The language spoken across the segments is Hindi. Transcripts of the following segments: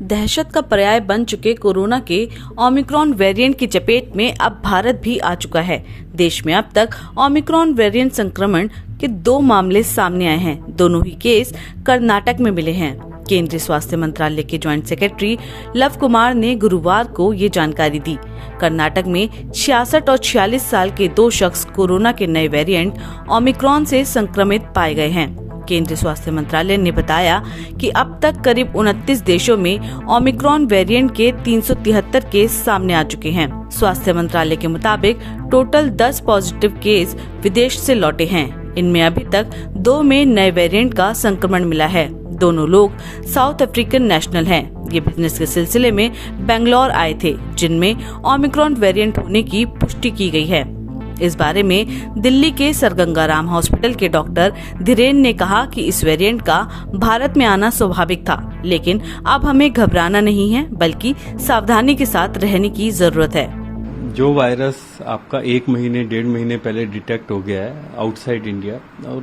दहशत का पर्याय बन चुके कोरोना के ओमिक्रॉन वेरिएंट की चपेट में अब भारत भी आ चुका है। देश में अब तक ओमिक्रॉन वेरिएंट संक्रमण के 2 मामले सामने आए हैं। दोनों ही केस कर्नाटक में मिले हैं। केंद्रीय स्वास्थ्य मंत्रालय के ज्वाइंट सेक्रेटरी लव कुमार ने गुरुवार को ये जानकारी दी। कर्नाटक में 66 और 46 साल के 2 शख्स कोरोना के नए वेरिएंट ओमिक्रॉन से संक्रमित पाए गए हैं। केंद्रीय स्वास्थ्य मंत्रालय ने बताया कि अब तक करीब 29 देशों में ओमिक्रॉन वेरिएंट के 373 केस सामने आ चुके हैं। स्वास्थ्य मंत्रालय के मुताबिक टोटल 10 पॉजिटिव केस विदेश से लौटे हैं। इनमें अभी तक 2 में नए वेरिएंट का संक्रमण मिला है। दोनों लोग साउथ अफ्रीकन नेशनल हैं। ये बिजनेस के सिलसिले में बेंगलोर आए थे, जिनमें ओमिक्रॉन वेरिएंट होने की पुष्टि की गई है। इस बारे में दिल्ली के सर गंगा राम हॉस्पिटल के डॉक्टर धीरेन ने कहा कि इस वेरिएंट का भारत में आना स्वाभाविक था, लेकिन अब हमें घबराना नहीं है, बल्कि सावधानी के साथ रहने की जरूरत है। जो वायरस आपका 1 महीने 1.5 महीने पहले डिटेक्ट हो गया है आउटसाइड इंडिया, और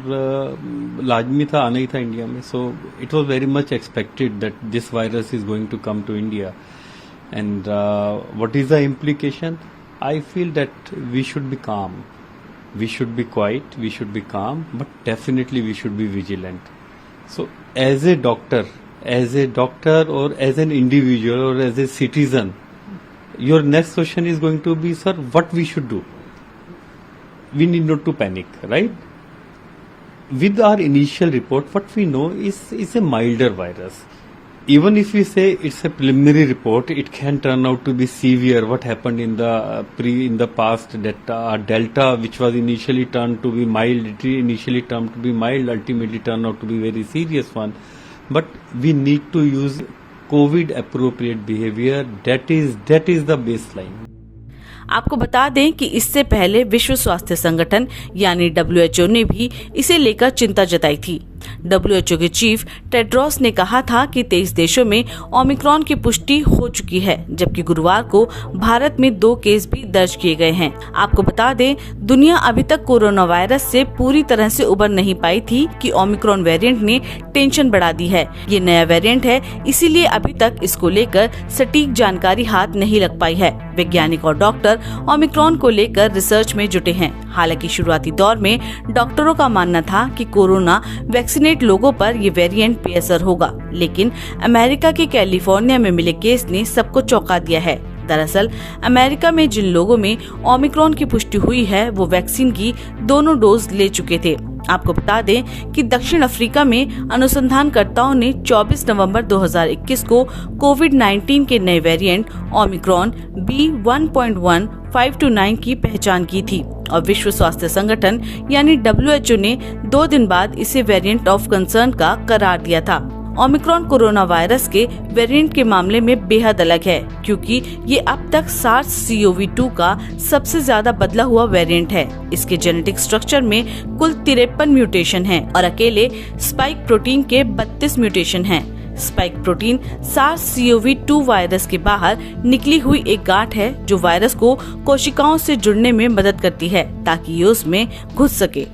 लाजमी था, आना ही था इंडिया में, so it was very much expected that this virus is going to come to India. And what is the implication? I feel that we should be calm, we should be quiet, we should be calm, but definitely we should be vigilant. So as a doctor or as an individual or as a citizen, your next question is going to be, sir, what we should do? We need not to panic, right? With our initial report, what we know is a milder virus. Even if we say it's a preliminary report, it can turn out to be severe. What happened in the past, that Delta, which was initially turned to be mild, ultimately turned out to be very serious one. But we need to use COVID appropriate behavior. That is the baseline. आपको बता दें कि इससे पहले विश्व स्वास्थ्य संगठन यानी WHO ने भी इसे लेकर चिंता जताई थी। WHO के चीफ टेड्रोस ने कहा था कि 23 देशों में ओमिक्रॉन की पुष्टि हो चुकी है, जबकि गुरुवार को भारत में 2 केस भी दर्ज किए गए हैं। आपको बता दें, दुनिया अभी तक कोरोना वायरस से पूरी तरह से उबर नहीं पाई थी कि ओमिक्रॉन वेरिएंट ने टेंशन बढ़ा दी है। ये नया वेरिएंट है, इसीलिए अभी तक इसको लेकर सटीक जानकारी हाथ नहीं लग पाई है। वैज्ञानिक और डॉक्टर ओमिक्रॉन को लेकर रिसर्च में जुटे हैं। हालांकि शुरुआती दौर में डॉक्टरों का मानना था कि कोरोना वैक्सीनेट लोगों पर ये वेरिएंट बेअसर होगा, लेकिन अमेरिका के कैलिफोर्निया में मिले केस ने सबको चौंका दिया है। दरअसल अमेरिका में जिन लोगों में ओमिक्रॉन की पुष्टि हुई है, वो वैक्सीन की दोनों डोज ले चुके थे। आपको बता दें कि दक्षिण अफ्रीका में अनुसंधानकर्ताओं ने 24 नवंबर 2021 को कोविड-19 के नए वेरिएंट ओमिक्रॉन B1.1.529 की पहचान की थी, और विश्व स्वास्थ्य संगठन यानी WHO ने 2 दिन बाद इसे वेरिएंट ऑफ कंसर्न का करार दिया था। ओमिक्रॉन कोरोना वायरस के वेरिएंट के मामले में बेहद अलग है, क्योंकि ये अब तक SARS-CoV-2 का सबसे ज्यादा बदला हुआ वेरिएंट है। इसके जेनेटिक स्ट्रक्चर में कुल 53 म्यूटेशन हैं और अकेले स्पाइक प्रोटीन के 32 म्यूटेशन हैं। स्पाइक प्रोटीन SARS-CoV-2 वायरस के बाहर निकली हुई एक गांठ है, जो वायरस को कोशिकाओं से जुड़ने में मदद करती है ताकि ये उसमें घुस सके।